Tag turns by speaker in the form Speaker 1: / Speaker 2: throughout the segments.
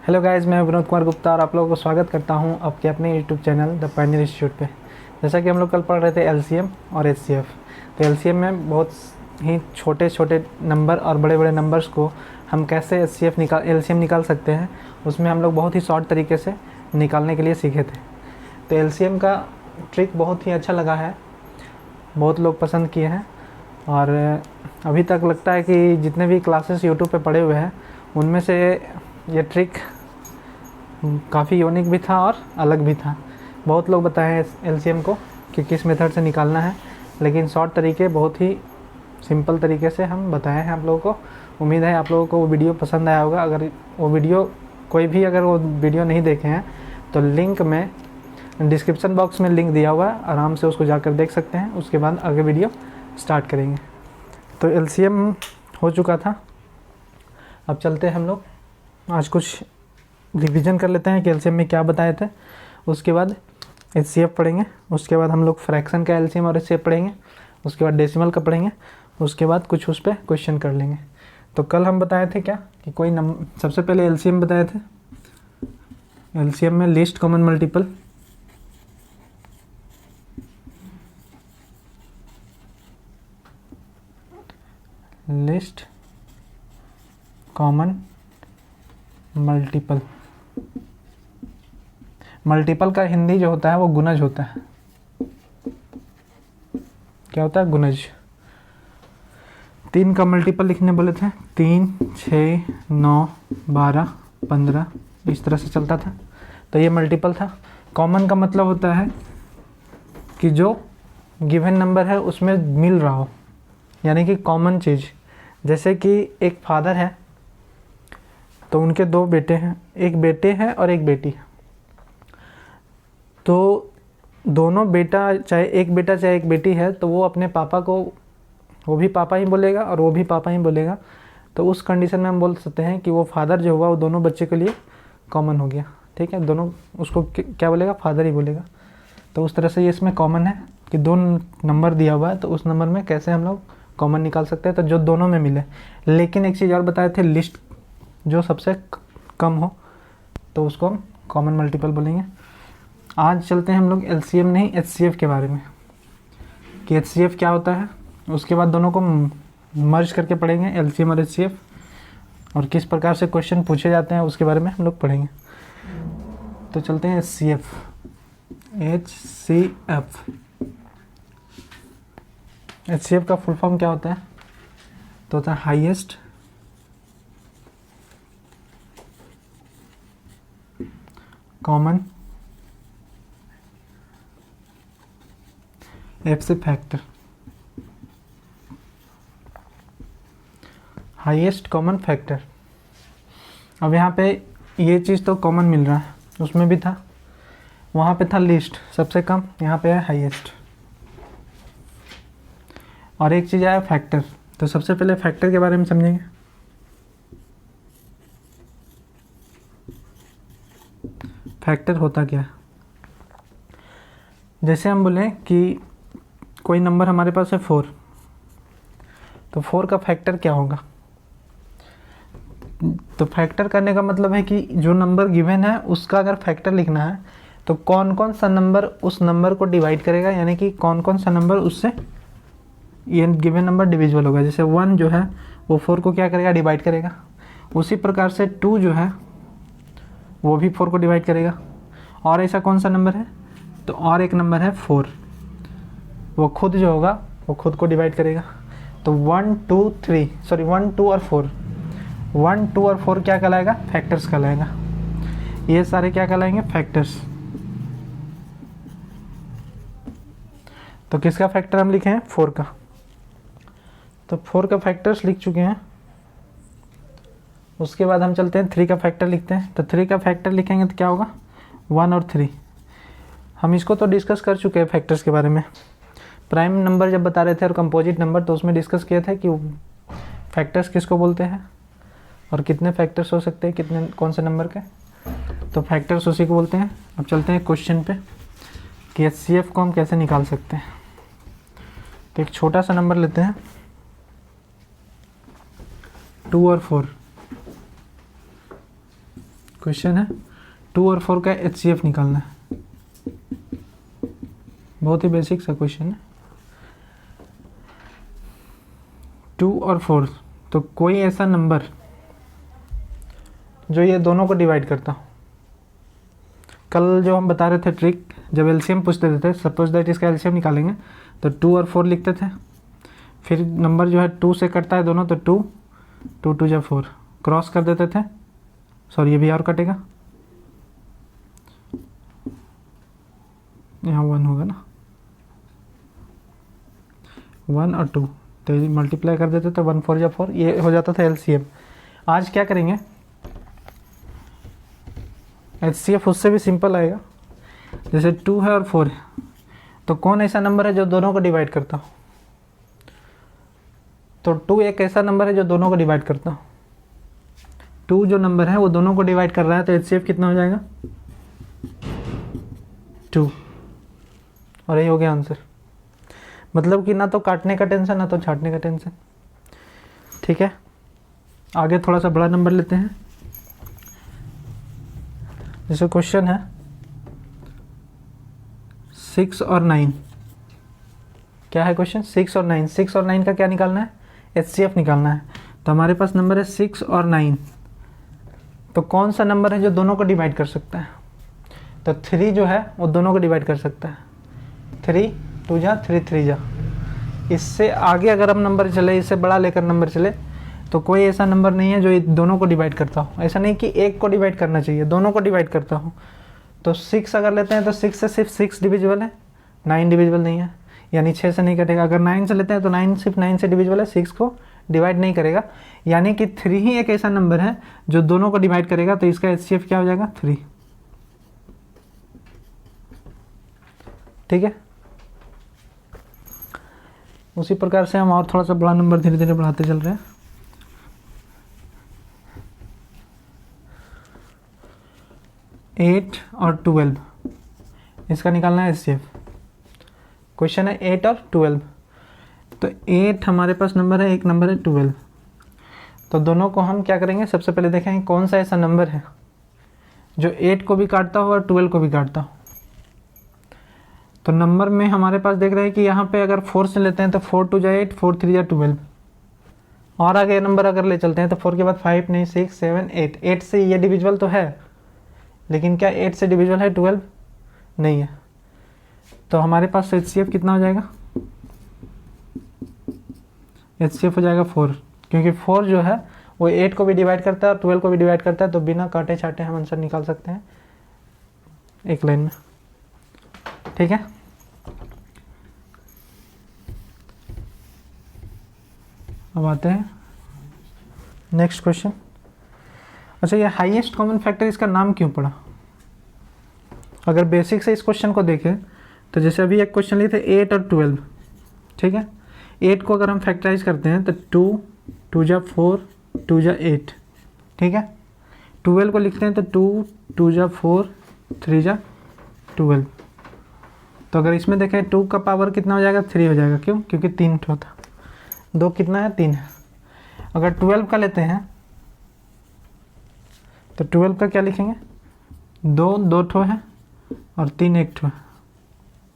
Speaker 1: Hello guys, मैं विनोद कुमार गुप्ता और आप लोगों को स्वागत करता हूं आपके अपने YouTube channel the Pioneer institute पे। जैसा कि हम लोग कल पढ़ रहे थे एलसीएम और एचसीएफ। तो एलसीएम में बहुत ही छोटे छोटे नंबर और बड़े बड़े नंबर्स को हम कैसे एलसीएम निकाल सकते हैं, उसमें हम लोग बहुत ही शॉर्ट तरीके से निकालने के लिए सीखे थे। तो एलसीएम का ट्रिक बहुत ही अच्छा लगा है, बहुत लोग पसंद किए हैं और अभी तक लगता है कि जितने भी क्लासेस यूट्यूब पे पढ़े हुए हैं उनमें से ये ट्रिक काफ़ी यूनिक भी था और अलग भी था। बहुत लोग बताए एलसीएम को कि किस मेथड से निकालना है, लेकिन शॉर्ट तरीके बहुत ही सिंपल तरीके से हम बताए हैं आप लोगों को। उम्मीद है आप लोगों को वो वीडियो पसंद आया होगा। अगर वो वीडियो नहीं देखे हैं तो लिंक में डिस्क्रिप्शन बॉक्स में लिंक दिया हुआ है, आराम से उसको जाकर देख सकते हैं। उसके बाद आगे वीडियो स्टार्ट करेंगे। तो एलसीएम हो चुका था, अब चलते हैं हम लोग आज कुछ रिवीजन कर लेते हैं कि एलसीएम में क्या बताए थे। उसके बाद एचसीएफ पढ़ेंगे, उसके बाद हम लोग फ्रैक्शन का एलसीएम और एचसीएफ पढ़ेंगे, उसके बाद डेसिमल का पढ़ेंगे, उसके बाद कुछ उस पर क्वेश्चन कर लेंगे। तो कल हम बताए थे क्या कि सबसे पहले एलसीएम बताए थे। एलसीएम में least common multiple, list common multiple. Multiple का हिंदी जो होता है वो गुणज होता है। क्या होता है? गुणज। 3 का मल्टीपल लिखने बोले थे, 3, 6, 9, 12, 15, इस तरह से चलता था। तो ये मल्टीपल था। कॉमन का मतलब होता है कि जो गिवन नंबर है उसमें मिल रहा हो, यानी कि कॉमन चीज़। जैसे कि एक फादर है तो उनके 2 बेटे हैं, एक बेटे हैं और एक बेटी है। तो दोनों चाहे एक बेटी है तो वो अपने पापा को वो भी पापा ही बोलेगा और वो भी पापा ही बोलेगा। तो उस कंडीशन में हम बोल सकते हैं कि वो फादर जो हुआ वो दोनों बच्चे के लिए कॉमन हो गया। ठीक है, दोनों उसको क्या बोलेगा? फादर ही बोलेगा। तो उस तरह से ये इसमें कॉमन है कि 2 नंबर दिया हुआ है, तो उस नंबर में कैसे हम लोग कॉमन निकाल सकते हैं, तो जो दोनों में मिले। लेकिन एक चीज़ और बताए थे, लिस्ट जो सबसे कम हो तो उसको हम कॉमन मल्टीपल बोलेंगे। आज चलते हैं हम लोग एलसीएम नहीं एचसीएफ के बारे में, कि एचसीएफ क्या होता है। उसके बाद दोनों को मर्ज करके पढ़ेंगे, एलसीएम और एचसीएफ, और किस प्रकार से क्वेश्चन पूछे जाते हैं उसके बारे में हम लोग पढ़ेंगे। तो चलते हैं एचसीएफ। एचसीएफ का फुल फॉर्म क्या होता है? तो होता है हाईएस्ट कॉमन एफ से फैक्टर, हाईएस्ट कॉमन फैक्टर। अब यहाँ पे ये चीज़ तो कॉमन मिल रहा है, उसमें भी था, वहाँ पे था लिस्ट सबसे कम, यहाँ पे है हाईएस्ट। और एक चीज़ आया फैक्टर। तो सबसे पहले फैक्टर के बारे में समझेंगे। फैक्टर होता क्या है? जैसे हम बोलें कि कोई नंबर हमारे पास है 4, तो 4 का फैक्टर क्या होगा? तो फैक्टर करने का मतलब है कि जो नंबर गिवन है उसका अगर फैक्टर लिखना है तो कौन कौन सा नंबर उस नंबर को डिवाइड करेगा, यानी कि कौन कौन सा नंबर उससे ये गिवन नंबर डिविजिबल होगा। जैसे 1 जो है वो 4 को क्या करेगा? डिवाइड करेगा। उसी प्रकार से 2 जो है वो भी 4 को डिवाइड करेगा। और ऐसा कौन सा नंबर है? तो और एक नंबर है 4, वो खुद जो होगा वो खुद को डिवाइड करेगा। तो 1, 2 और 4, 1, 2 और 4 क्या कहलाएगा? फैक्टर्स कहलाएगा। ये सारे क्या कहलाएंगे? फैक्टर्स। तो किसका फैक्टर हम लिखे हैं? 4 का। तो 4 का फैक्टर्स लिख चुके हैं। उसके बाद हम चलते हैं 3 का फैक्टर लिखते हैं। तो 3 का फैक्टर लिखेंगे तो क्या होगा? 1 और 3। हम इसको तो डिस्कस कर चुके हैं फैक्टर्स के बारे में। प्राइम नंबर जब बता रहे थे और कंपोजिट नंबर, तो उसमें डिस्कस किए थे कि फैक्टर्स किसको बोलते हैं और कितने फैक्टर्स हो सकते हैं, कितने कौन से नंबर के। तो फैक्टर्स उसी को बोलते हैं। अब चलते हैं क्वेश्चन पे कि एचसीएफ को हम कैसे निकाल सकते हैं। तो एक छोटा सा नंबर लेते हैं, 2 और 4। क्वेश्चन है 2 और 4 का HCF निकालना है। बहुत ही बेसिक सा क्वेश्चन है। 2 और 4, तो कोई ऐसा नंबर जो ये दोनों को डिवाइड करता हो। कल जो हम बता रहे थे ट्रिक, जब एलसीएम पूछते थे, सपोज दैट इसका एलसीएम निकालेंगे तो 2 और 4 लिखते थे, फिर नंबर जो है 2 से कटता है दोनों, तो 2 2 2 4 क्रॉस कर देते थे। सॉरी, ये भी और कटेगा, यहाँ 1 होगा ना, 1 और 2 तो मल्टीप्लाई कर देते थे, 1 4 4, ये हो जाता था एलसीएम। आज क्या करेंगे, एचसीएफ उससे भी सिंपल आएगा। जैसे 2 है और 4 है, तो कौन ऐसा नंबर है जो दोनों को डिवाइड करता हो? तो 2 एक ऐसा नंबर है जो दोनों को डिवाइड करता हो। 2 जो नंबर है वो दोनों को डिवाइड कर रहा है, तो एचसीएफ कितना हो जाएगा? 2। और यही हो गया आंसर। मतलब कि ना तो काटने का टेंशन ना तो छांटने का टेंशन। ठीक है, आगे थोड़ा सा बड़ा नंबर लेते हैं। जैसे क्वेश्चन है 6 और 9। क्या है क्वेश्चन? 6 और 9। 6 और 9 का क्या निकालना है? एचसीएफ निकालना है। तो हमारे पास नंबर है 6 और 9। तो कौन सा नंबर है जो दोनों को डिवाइड कर सकता है? तो 3 जो है वो दोनों को डिवाइड कर सकता है। 3 2 जा 3 3 जा। इससे आगे अगर हम नंबर चले, इससे बड़ा लेकर नंबर चले, तो कोई ऐसा नंबर नहीं है जो ये दोनों को डिवाइड करता हो। ऐसा नहीं कि एक को डिवाइड करना चाहिए, दोनों को डिवाइड करता हो। तो 6 अगर लेते हैं तो 6 से सिर्फ 6 डिविजिबल है, 9 डिविजिबल नहीं है, यानी 6 से नहीं कटेगा। अगर 9 से लेते हैं तो 9 सिर्फ 9 से डिविजिबल है, 6 को डिवाइड नहीं करेगा। यानी कि 3 ही एक ऐसा नंबर है जो दोनों को डिवाइड करेगा। तो इसका एचसीएफ क्या हो जाएगा? 3। ठीक है, उसी प्रकार से हम और थोड़ा सा बड़ा नंबर धीरे धीरे बढ़ाते चल रहे हैं। 8 और 12, इसका निकालना है एचसीएफ। क्वेश्चन है 8 और 12। तो 8 हमारे पास नंबर है, एक नंबर है 12। तो दोनों को हम क्या करेंगे, सबसे पहले देखेंगे कौन सा ऐसा नंबर है जो 8 को भी काटता हो और 12 को भी काटता हो। तो नंबर में हमारे पास देख रहे हैं कि यहाँ पे अगर 4 से लेते हैं तो 4 2 जा 8, 4 3 जा 12। और आगे नंबर अगर ले चलते हैं तो 4 के बाद 5 नहीं 6 7 8। 8 से ये डिविजिबल तो है, लेकिन क्या 8 से डिविजिबल है 12? नहीं है। तो हमारे पास एचसीएफ कितना हो जाएगा? एचसीएफ हो जाएगा 4, क्योंकि 4 जो है वो 8 को भी डिवाइड करता है और 12 को भी डिवाइड करता है। तो बिना काटे छाटे हम आंसर निकाल सकते हैं एक लाइन में। ठीक है, अब आते हैं नेक्स्ट क्वेश्चन। अच्छा, ये हाईएस्ट कॉमन फैक्टर, इसका नाम क्यों पड़ा? अगर बेसिक से इस क्वेश्चन को देखें तो जैसे अभी एक क्वेश्चन लिए थे 8 और 12। ठीक है, 8 को अगर हम फैक्टराइज करते हैं तो 2 2 जा 4 2 जा 8। ठीक है, 12 को लिखते हैं तो 2 2 जा 4 3 जा 12। तो अगर इसमें देखें 2 का पावर कितना हो जाएगा? 3 हो जाएगा। क्यों? क्योंकि 3 ठो था, 2 कितना है? 3 है। अगर 12 का लेते हैं तो 12 का क्या लिखेंगे? 2 ठो है और 3 एक ठो है।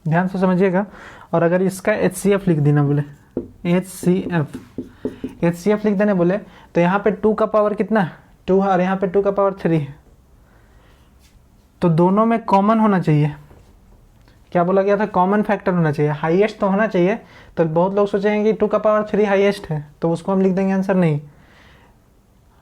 Speaker 1: ध्यान से समझिएगा। और अगर इसका एचसीएफ लिख देना बोले, एचसीएफ लिख देने बोले, तो यहाँ पे 2 का पावर कितना है? 2 है, और यहाँ पे 2 का पावर 3 है। तो दोनों में कॉमन होना चाहिए। क्या बोला गया था? कॉमन फैक्टर होना चाहिए, हाईएस्ट तो होना चाहिए। तो बहुत लोग सोचेंगे कि 2 का पावर 3 हाईएस्ट है, तो उसको हम लिख देंगे आंसर। नहीं,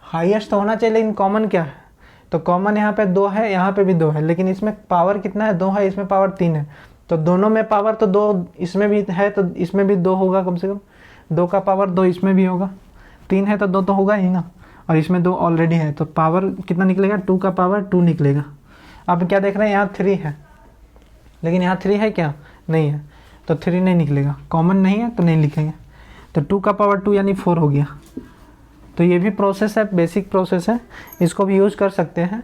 Speaker 1: हाईएस्ट तो होना चाहिए, लेकिन कॉमन क्या है? तो कॉमन यहाँ पे 2 है, यहाँ पे भी 2 है, लेकिन इसमें पावर कितना है? 2 है, इसमें पावर 3 है। तो दोनों में पावर तो 2 इसमें भी है, तो इसमें भी 2 होगा कम से कम। 2 का पावर 2 इसमें भी होगा, 3 है तो 2 तो होगा ही ना, और इसमें 2 ऑलरेडी है। तो पावर कितना निकलेगा? 2 का पावर 2 निकलेगा। अब क्या देख रहे हैं? यहाँ 3 है, लेकिन यहाँ 3 है क्या? नहीं है, तो 3 नहीं निकलेगा। कॉमन नहीं है तो नहीं लिखेंगे। तो 2 का पावर 2 यानी 4 हो गया। तो ये भी प्रोसेस है, बेसिक प्रोसेस है, इसको भी यूज़ कर सकते हैं,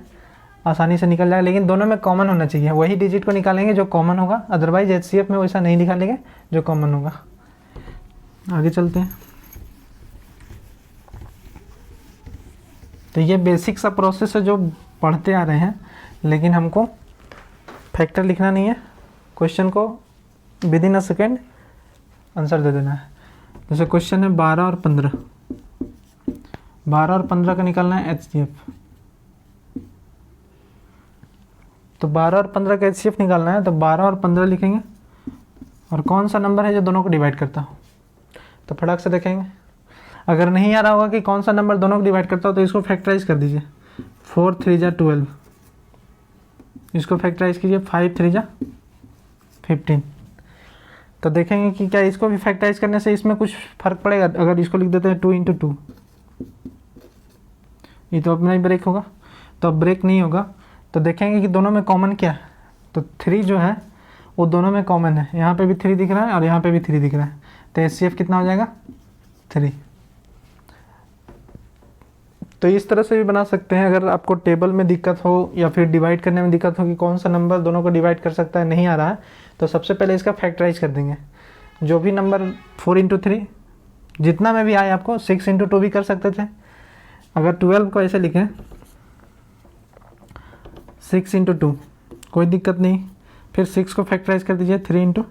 Speaker 1: आसानी से निकल जाए। लेकिन दोनों में कॉमन होना चाहिए, वही डिजिट को निकालेंगे जो कॉमन होगा। अदरवाइज एचसीएफ में वैसा नहीं निकालेंगे जो कॉमन होगा। आगे चलते हैं। तो ये बेसिक सा प्रोसेस है जो पढ़ते आ रहे हैं, लेकिन हमको फैक्टर लिखना नहीं है, क्वेश्चन को within a second answer दे देना है। जैसे क्वेश्चन है 12 और 15, 12 और 15 का निकालना है HCF। तो 12 और 15 का HCF निकालना है, तो 12 और 15 लिखेंगे, और कौन सा नंबर है जो दोनों को डिवाइड करता हो, तो फटाक से देखेंगे। अगर नहीं आ रहा होगा कि कौन सा नंबर दोनों को डिवाइड करता हो, तो इसको फैक्टराइज कर दीजिए। 4 3 जा 12, इसको फैक्टराइज कीजिए, 5 3 जा 15। तो देखेंगे कि क्या इसको भी फैक्टराइज करने से इसमें कुछ फ़र्क पड़ेगा। अगर इसको लिख देते हैं 2 × 2, ये तो अपना ही ब्रेक होगा, तो अब ब्रेक नहीं होगा। तो देखेंगे कि दोनों में कॉमन क्या है, तो 3 जो है वो दोनों में कॉमन है। यहाँ पे भी 3 दिख रहा है और यहाँ पे भी 3 दिख रहा है, तो HCF कितना हो जाएगा 3। तो इस तरह से भी बना सकते हैं। अगर आपको टेबल में दिक्कत हो या फिर डिवाइड करने में दिक्कत हो कि कौन सा नंबर दोनों को डिवाइड कर सकता है, नहीं आ रहा है, तो सबसे पहले इसका फैक्टराइज कर देंगे। जो भी नंबर 4 × 3 जितना में भी आए, आपको 6 × 2 भी कर सकते थे। अगर 12 को ऐसे लिखें 6 × 2, कोई दिक्कत नहीं। फिर 6 को फैक्टराइज कर दीजिए 3 ×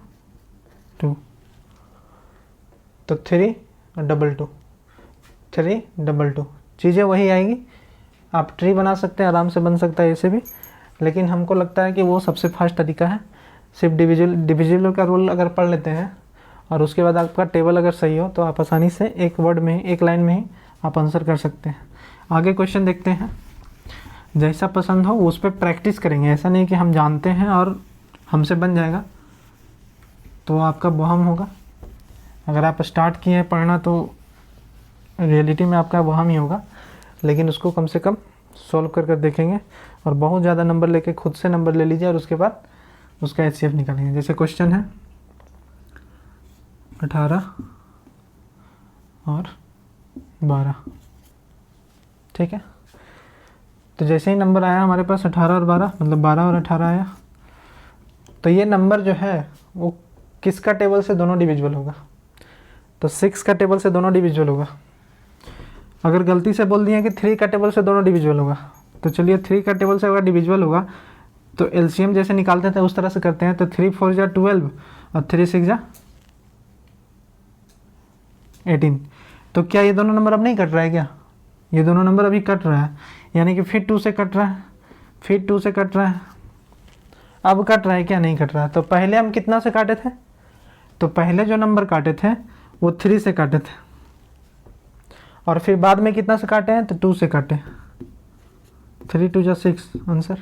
Speaker 1: 2, तो 3 2 2, 3 2 2, चीज़ें वही आएगी। आप ट्री बना सकते हैं, आराम से बन सकता है ऐसे भी, लेकिन हमको लगता है कि वो सबसे फास्ट तरीका है। सिर्फ डिविजिबल का रूल अगर पढ़ लेते हैं और उसके बाद आपका टेबल अगर सही हो, तो आप आसानी से एक वर्ड में ही, एक लाइन में ही आप आंसर कर सकते हैं। आगे क्वेश्चन देखते हैं। जैसा पसंद हो उस पर प्रैक्टिस करेंगे, ऐसा नहीं कि हम जानते हैं और हमसे बन जाएगा, तो आपका वहम होगा। अगर आप स्टार्ट किए हैं पढ़ना, तो रियलिटी में आपका वहम ही होगा, लेकिन उसको कम से कम सॉल्व कर कर देखेंगे। और बहुत ज़्यादा नंबर लेके खुद से नंबर ले लीजिए और उसके बाद उसका HCF निकालेंगे। जैसे क्वेश्चन है 18 और 12, ठीक है। तो जैसे ही नंबर आया हमारे पास 18 और 12, मतलब 12 और 18 आया, तो ये नंबर जो है वो किसका टेबल से दोनों डिविजिबल होगा, तो 6 का टेबल से दोनों डिविजिबल होगा। अगर गलती से बोल दिए कि 3 का टेबल से दोनों डिविजिबल होगा, तो चलिए 3 का टेबल से अगर डिविजिबल होगा तो LCM जैसे निकालते थे उस तरह से करते हैं। तो 3 4 जा 12 और 3 6 जा 18। तो क्या ये दोनों नंबर अब नहीं कट रहा है क्या? ये दोनों नंबर अभी कट रहा है, यानी कि फिर 2 से कट रहा है, फिर 2 से कट रहा है। अब कट रहा है क्या? नहीं कट रहा है। तो पहले हम कितना से काटे थे? तो पहले जो नंबर काटे थे वो 3 से काटे थे, और फिर बाद में कितना से काटे हैं? तो 2 से काटे। 3 2 जा 6 आंसर।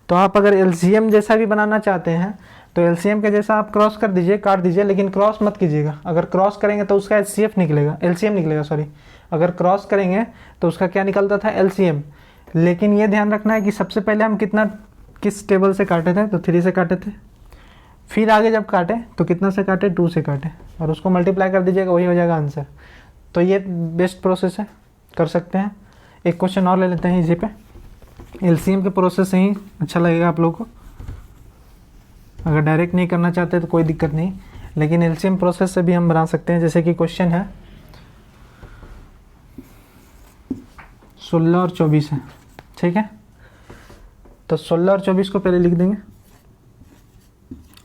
Speaker 1: तो आप अगर LCM जैसा भी बनाना चाहते हैं तो LCM के जैसा आप क्रॉस कर दीजिए, काट दीजिए, लेकिन क्रॉस मत कीजिएगा। अगर क्रॉस करेंगे तो उसका HCF निकलेगा, LCM निकलेगा, सॉरी। अगर क्रॉस करेंगे तो उसका क्या निकलता था? LCM। लेकिन ये ध्यान रखना है कि सबसे पहले हम किस टेबल से काटे थे? तो 3 से काटे थे। फिर आगे जब काटे तो कितना से काटे? 2 से काटे, और उसको मल्टीप्लाई कर दीजिएगा, वही हो जाएगा आंसर। तो ये बेस्ट प्रोसेस है, कर सकते हैं। एक क्वेश्चन और ले लेते हैं इसी पे। LCM के प्रोसेस से ही अच्छा लगेगा आप लोगों को। अगर डायरेक्ट नहीं करना चाहते तो कोई दिक्कत नहीं, लेकिन LCM प्रोसेस से भी हम बना सकते हैं। जैसे कि क्वेश्चन है 16 और 24 है, ठीक है। तो 16 और 24 को पहले लिख देंगे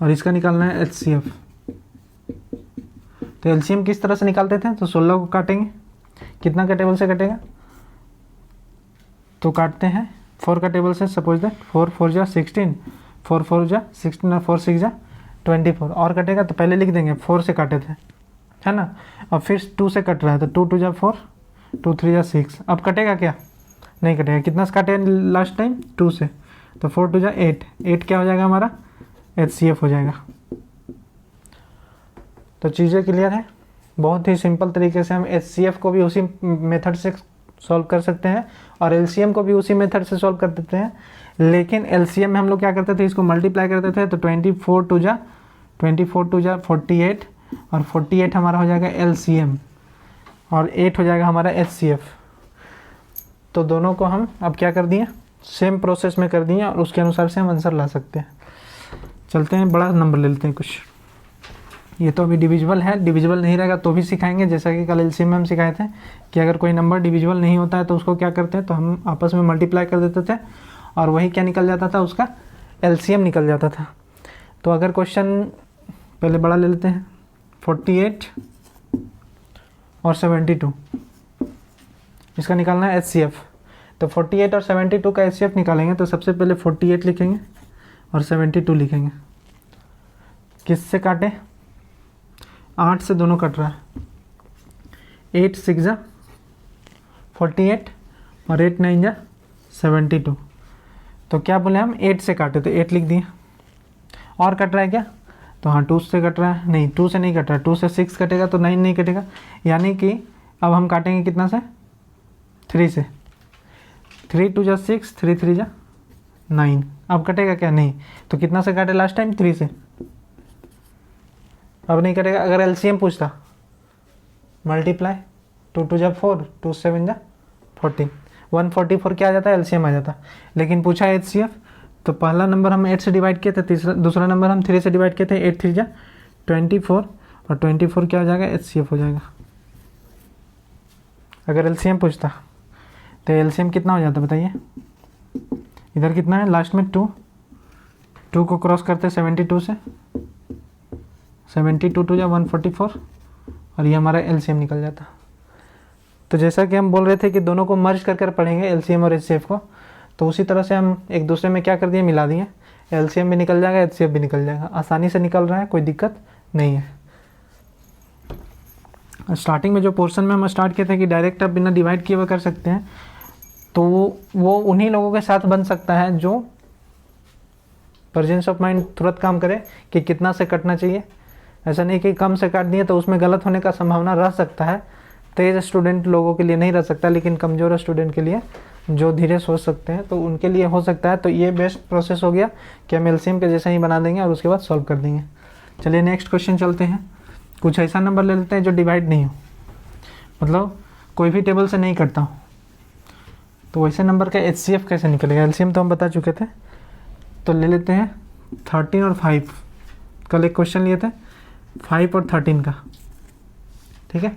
Speaker 1: और इसका निकालना है HCF। तो LCM किस तरह से निकालते थे? तो 16 को काटेंगे, कितना का टेबल से कटेगा? तो काटते हैं 4 का टेबल से। सपोज दैट 4 4 जा 16, 4 4 जा 16 और 4 6 जा 24, और कटेगा तो पहले लिख देंगे 4 से काटे थे, है ना। अब फिर 2 से कट रहा है, तो 2 2 जा 4, 2 3 जा 6। अब कटेगा क्या? नहीं कटेगा। कितना से काटे लास्ट टाइम? 2 से। तो 4 2 जा 8, 8 क्या हो जाएगा हमारा? HCF हो जाएगा। तो चीज़ें क्लियर है। बहुत ही सिंपल तरीके से हम HCF को भी उसी मेथड से सॉल्व कर सकते हैं और LCM को भी उसी मेथड से सॉल्व कर देते हैं। लेकिन LCM में हम लोग क्या करते थे? इसको मल्टीप्लाई करते थे। तो 24 2 जा 48, और 48 हमारा हो जाएगा LCM, और 8 हो जाएगा हमारा HCF। तो दोनों को हम अब क्या कर दिए? सेम प्रोसेस में कर दिए, और उसके अनुसार से हम आंसर ला सकते हैं। चलते हैं, बड़ा नंबर ले लेते हैं कुछ। ये तो अभी डिविजिबल है, डिविजिबल नहीं रहेगा तो भी सिखाएंगे। जैसा कि कल एलसीएम में हम सिखाए थे कि अगर कोई नंबर डिविजिबल नहीं होता है तो उसको क्या करते हैं, तो हम आपस में मल्टीप्लाई कर देते थे और वही क्या निकल जाता था, उसका एलसीएम निकल जाता था। तो अगर क्वेश्चन पहले बड़ा ले लेते हैं, 48 और 72, इसका निकालना है एचसीएफ। तो 48 और 72 का एचसीएफ निकालेंगे तो सबसे पहले 48 लिखेंगे और 72 लिखेंगे। किससे काटे, 8 से दोनों कट रहा है, 8 6 जा 48 और 8 9 जा 72। तो क्या बोले हम, 8 से काटे तो 8 लिख दिए। और कट रहा है क्या, तो हाँ 2 से कट रहा है, नहीं 2 से नहीं कट रहा है, 2 से 6 कटेगा तो 9 नहीं कटेगा। यानी कि अब हम काटेंगे कितना से, 3 से। 3 2 जा 6, 3 3 जा 9। अब कटेगा क्या, नहीं। तो कितना से काटे लास्ट टाइम, 3 से। अब नहीं कटेगा। अगर एलसीएम पूछता, मल्टीप्लाई, 2 2 जा 4, 2 7 जा 14, 144 क्या आ जाता है, एलसीएम आ जाता। लेकिन पूछा एचसीएफ, तो पहला नंबर हम 8 से डिवाइड किए थे, दूसरा नंबर हम 3 से डिवाइड किए थे, 8 3 जा 24 और 24 क्या हो जाएगा, एचसीएफ हो जाएगा। अगर एलसीएम पूछता तो एलसीएम कितना हो जाता बताइए। इधर कितना है, लास्ट में 2 को क्रॉस करते 72 से, 72 2 जा 144 और ये हमारा एलसीएम निकल जाता। तो जैसा कि हम बोल रहे थे कि दोनों को मर्ज कर पढ़ेंगे, एलसीएम और एचसीएफ को, तो उसी तरह से हम एक दूसरे में क्या कर दिए, मिला दिए। एलसीएम भी निकल जाएगा, एचसीएफ भी निकल जाएगा, आसानी से निकल रहा है, कोई दिक्कत नहीं है। स्टार्टिंग में जो पोर्शन में हम स्टार्ट किए थे कि डायरेक्ट आप बिना डिवाइड किए हुए कर सकते हैं, तो वो उन्हीं लोगों के साथ बन सकता है जो प्रेजेंस ऑफ माइंड तुरंत काम करे कि कितना से कटना चाहिए। ऐसा नहीं कि कम से काट दिए तो उसमें गलत होने का संभावना रह सकता है। तेज स्टूडेंट लोगों के लिए नहीं रह सकता, लेकिन कमज़ोर स्टूडेंट के लिए जो धीरे सोच सकते हैं तो उनके लिए हो सकता है। तो ये बेस्ट प्रोसेस हो गया कि हम एलसीएम के जैसा ही बना देंगे और उसके बाद सॉल्व कर देंगे। चलिए नेक्स्ट क्वेश्चन चलते हैं। कुछ ऐसा नंबर ले लेते हैं जो डिवाइड नहीं हो, मतलब कोई भी टेबल से नहीं कटता हो। तो वैसे नंबर का एचसीएफ कैसे निकलेगा, एलसीएम तो हम बता चुके थे। तो ले लेते हैं 13 और 5। कल एक क्वेश्चन लिए थे 5 और 13 का, ठीक है।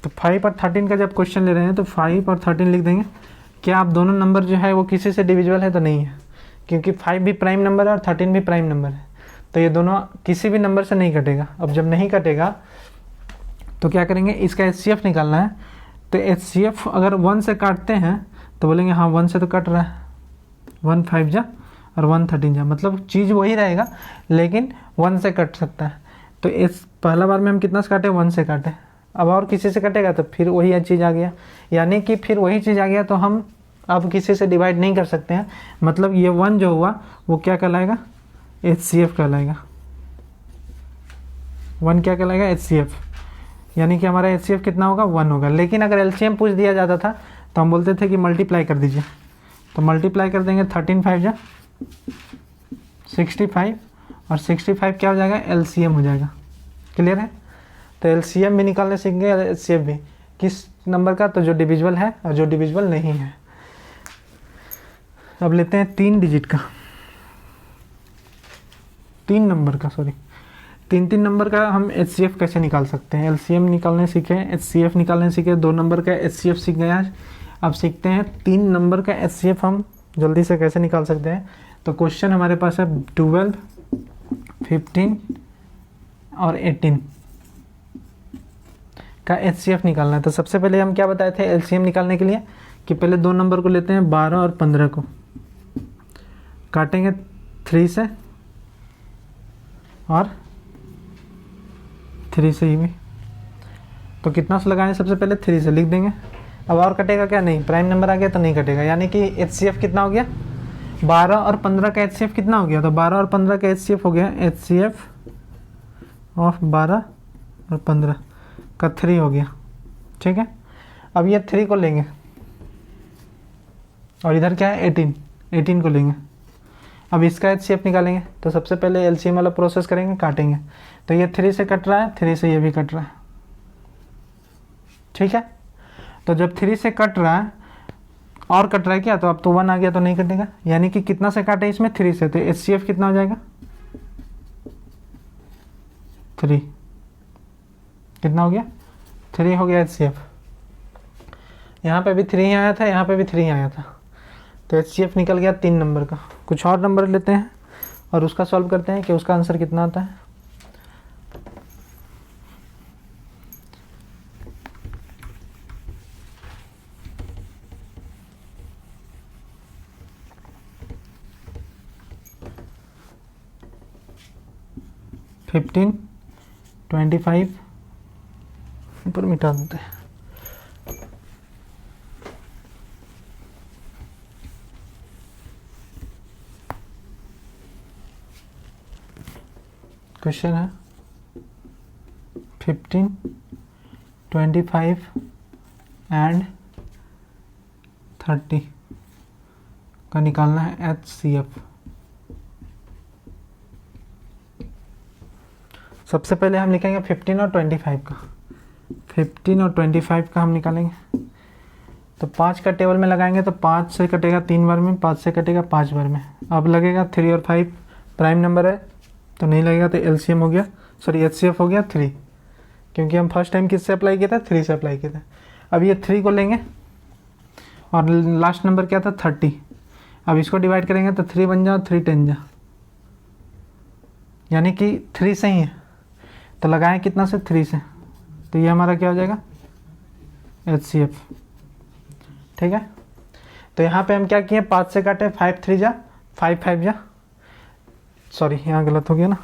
Speaker 1: तो 5 और 13 का जब क्वेश्चन ले रहे हैं तो 5 और 13 लिख देंगे। क्या आप दोनों नंबर जो है वो किसी से डिविजिबल है, तो नहीं है, क्योंकि 5 भी प्राइम नंबर है और 13 भी प्राइम नंबर है। तो ये दोनों किसी भी नंबर से नहीं कटेगा। अब जब नहीं कटेगा तो क्या करेंगे, इसका एचसीएफ निकालना है। तो एचसीएफ अगर 1 से काटते हैं तो बोलेंगे हाँ 1 से तो कट रहा है, 1 5 जा और 1 13 जा, मतलब चीज़ वही रहेगा लेकिन 1 से कट सकता है। तो इस पहला बार में हम कितना से काटे, 1 से काटे। अब और किसी से कटेगा तो फिर वही चीज़ आ गया, यानी कि फिर वही चीज़ आ गया। तो हम अब किसी से डिवाइड नहीं कर सकते हैं, मतलब ये 1 जो हुआ वो क्या कहलाएगा, एचसीएफ कहलाएगा। 1 क्या कहलाएगा, एचसीएफ, यानी कि हमारा एचसीएफ कितना होगा, 1 होगा। लेकिन अगर एलसीएम पूछ दिया जाता था तो हम बोलते थे कि मल्टीप्लाई कर दीजिए। तो मल्टीप्लाई कर देंगे, 13 5 जा 65 और 65 क्या हो जाएगा, एलसीएम हो जाएगा। क्लियर है। तो एलसीएम भी निकालने सीख गए, एचसीएफ भी। किस नंबर का, तो जो डिविजिबल है और जो डिविजिबल नहीं है। अब लेते हैं 3 डिजिट का, 3 नंबर का, सॉरी 3 नंबर का हम एचसीएफ कैसे निकाल सकते हैं। एलसीएम निकालने सीखे, एचसीएफ निकालने सीखे, 2 नंबर का एचसीएफ सीख गए आज। अब सीखते हैं 3 नंबर का एचसीएफ हम जल्दी से कैसे निकाल सकते हैं। तो क्वेश्चन हमारे पास है 12, 15 और 18 का एचसीएफ निकालना है। तो सबसे पहले हम क्या बताए थे एलसीएम निकालने के लिए, कि पहले 2 नंबर को लेते हैं, 12 और 15 को काटेंगे 3 से और 3 से ही भी। तो कितना से लगाएं, सबसे पहले 3 से लिख देंगे। अब और कटेगा क्या, नहीं, प्राइम नंबर आ गया तो नहीं कटेगा। यानी कि एचसीएफ कितना हो गया, 12 और 15 का एचसीएफ कितना हो गया, तो 12 और 15 का एचसीएफ हो गया, एचसीएफ ऑफ 12 और 15 का 3 हो गया, ठीक है। अब ये 3 को लेंगे और इधर क्या है, 18 को लेंगे। अब इसका एचसीएफ निकालेंगे। तो सबसे पहले एलसीएम वाला प्रोसेस करेंगे, काटेंगे। तो ये 3 से कट रहा है, 3 से ये भी कट रहा है, ठीक है। तो जब 3 से कट रहा है और कट रहा है क्या, तो अब तो 1 आ गया तो नहीं कटेगा। यानी कि कितना से काटे इसमें, 3 से, तो एचसीएफ कितना हो जाएगा, 3, कितना हो गया 3 हो गया HCF। यहाँ पे भी 3 ही आया था, यहाँ पे भी 3 आया था, तो HCF निकल गया 3 नंबर का। कुछ और नंबर लेते हैं और उसका सॉल्व करते हैं कि उसका आंसर कितना आता है। फिफ्टीन 25 ऊपर मिटा देते हैं। क्वेश्चन है 15, 25 एंड 30 का निकालना है HCF। सबसे पहले हम लिखेंगे 15 और 25 का। 15 और 25 का हम निकालेंगे, तो 5 का टेबल में लगाएंगे तो 5 से कटेगा 3 बार में, 5 से कटेगा 5 बार में। अब लगेगा 3 और 5 प्राइम नंबर है तो नहीं लगेगा, तो LCM हो गया, सॉरी HCF हो गया 3, क्योंकि हम फर्स्ट टाइम किससे अप्लाई किया था 3 से अप्लाई किया था। अब ये 3 को लेंगे और लास्ट नंबर क्या था 30। अब इसको डिवाइड करेंगे तो 3 बन जा और 3 10 जा, यानी कि 3 से ही है, तो लगाएं कितना से 3 से, तो ये हमारा क्या हो जाएगा HCF। ठीक है, तो यहाँ पे हम क्या किए 5 से काटे, 5 3 जा 5 5 जा, सॉरी यहाँ गलत हो गया ना,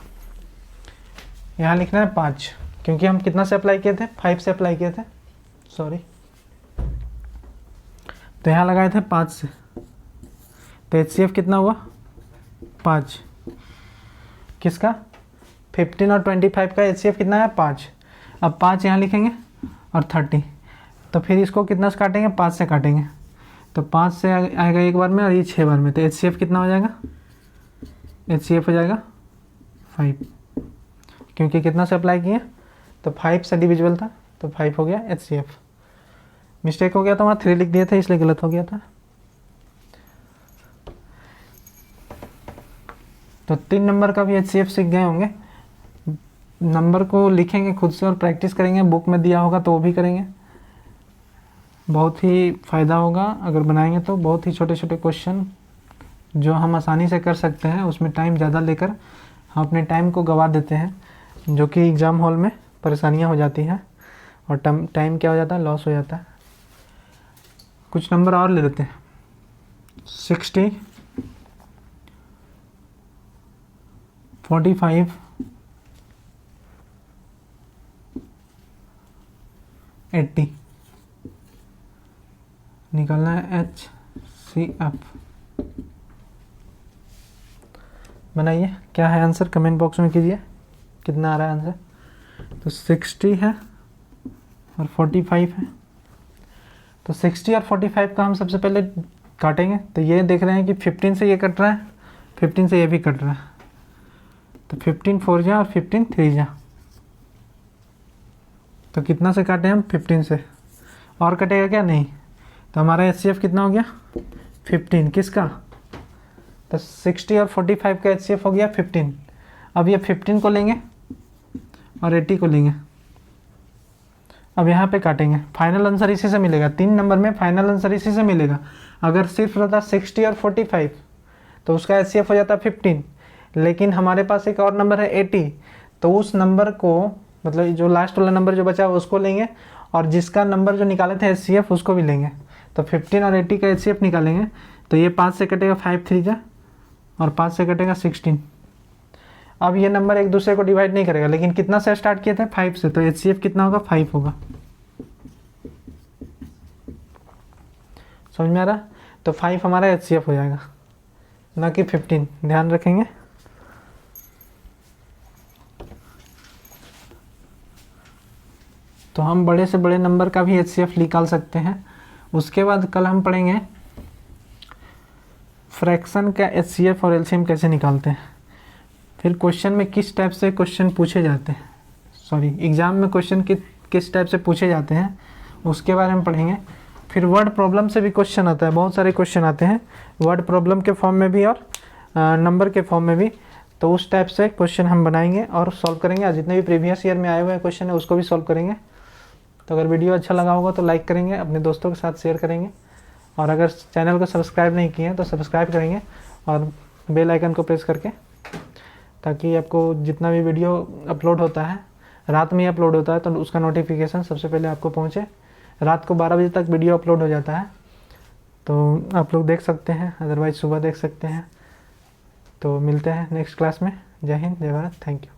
Speaker 1: यहाँ लिखना है 5, क्योंकि हम कितना से अप्लाई किए थे 5 से अप्लाई किए थे, सॉरी, तो यहाँ लगाए थे 5 से, तो HCF कितना हुआ 5। किसका 15 और 25 का HCF कितना है 5। अब 5 यहाँ लिखेंगे और 30, तो फिर इसको कितना से काटेंगे 5 से काटेंगे, तो 5 से आएगा एक बार में और ये 6 बार में, तो HCF कितना हो जाएगा, HCF हो जाएगा 5, क्योंकि कितना से अप्लाई किए तो 5 से डिविजिबल था, तो 5 हो गया HCF। मिस्टेक हो गया था, वहाँ 3 लिख दिए थे इसलिए गलत हो गया था। तो 3 नंबर का भी HCF सीख गए होंगे। नंबर को लिखेंगे खुद से और प्रैक्टिस करेंगे, बुक में दिया होगा तो वो भी करेंगे, बहुत ही फ़ायदा होगा अगर बनाएंगे तो। बहुत ही छोटे छोटे क्वेश्चन जो हम आसानी से कर सकते हैं, उसमें टाइम ज़्यादा लेकर हम अपने टाइम को गंवा देते हैं, जो कि एग्ज़ाम हॉल में परेशानियां हो जाती हैं और टाइम क्या हो जाता है, लॉस हो जाता है। कुछ नंबर और ले लेते हैं 60, 45, 80 निकालना है HCF। बनाइए, क्या है आंसर कमेंट बॉक्स में कीजिए, कितना आ रहा है आंसर। तो 60 है और 45 है, तो 60 और 45 का हम सबसे पहले काटेंगे, तो ये देख रहे हैं कि 15 से ये कट रहा है, 15 से ये भी कट रहा है, तो 15 4 जा और 15 3 जा, तो कितना से काटे हम 15 से, और कटेगा क्या नहीं, तो हमारा HCF कितना हो गया 15। किसका, तो 60 और 45 का HCF हो गया 15। अब ये 15 को लेंगे और 80 को लेंगे, अब यहाँ पे काटेंगे, फाइनल आंसर इसी से मिलेगा। 3 नंबर में फाइनल आंसर इसी से मिलेगा। अगर सिर्फ रहता 60 और 45 तो उसका HCF हो जाता 15, लेकिन हमारे पास एक और नंबर है 80, तो उस नंबर को मतलब जो लास्ट वाला नंबर जो बचा है उसको लेंगे और जिसका नंबर जो निकाले थे HCF उसको भी लेंगे, तो 15 और 80 का HCF निकालेंगे, तो ये 5 से कटेगा 5 3 जा और 5 से कटेगा 16। अब ये नंबर एक दूसरे को डिवाइड नहीं करेगा, लेकिन कितना से स्टार्ट किए थे 5 से, तो HCF कितना होगा 5 होगा। समझ में आ रहा, तो 5 हमारा HCF हो जाएगा, ना कि 15, ध्यान रखेंगे। तो हम बड़े से बड़े नंबर का भी HCF निकाल सकते हैं। उसके बाद कल हम पढ़ेंगे फ्रैक्शन का HCF और LCM कैसे निकालते हैं, फिर क्वेश्चन में किस टाइप से क्वेश्चन पूछे जाते हैं, सॉरी एग्ज़ाम में क्वेश्चन किस टाइप से पूछे जाते हैं उसके बारे में पढ़ेंगे। फिर वर्ड प्रॉब्लम से भी क्वेश्चन आता है, बहुत सारे क्वेश्चन आते हैं वर्ड प्रॉब्लम के फॉर्म में भी और नंबर के फॉर्म में भी, तो उस टाइप से क्वेश्चन हम बनाएंगे और सॉल्व करेंगे, और जितने भी प्रीवियस ईयर में आए हुए क्वेश्चन है उसको भी सॉल्व करेंगे। तो अगर वीडियो अच्छा लगा होगा तो लाइक करेंगे, अपने दोस्तों के साथ शेयर करेंगे, और अगर चैनल को सब्सक्राइब नहीं किए हैं तो सब्सक्राइब करेंगे और बेल आइकन को प्रेस करके, ताकि आपको जितना भी वीडियो अपलोड होता है, रात में ही अपलोड होता है, तो उसका नोटिफिकेशन सबसे पहले आपको पहुँचे। रात को 12 बजे तक वीडियो अपलोड हो जाता है, तो आप लोग देख सकते हैं, अदरवाइज़ सुबह देख सकते हैं। तो मिलते हैं नेक्स्ट क्लास में। जय हिंद, जय भारत, थैंक यू।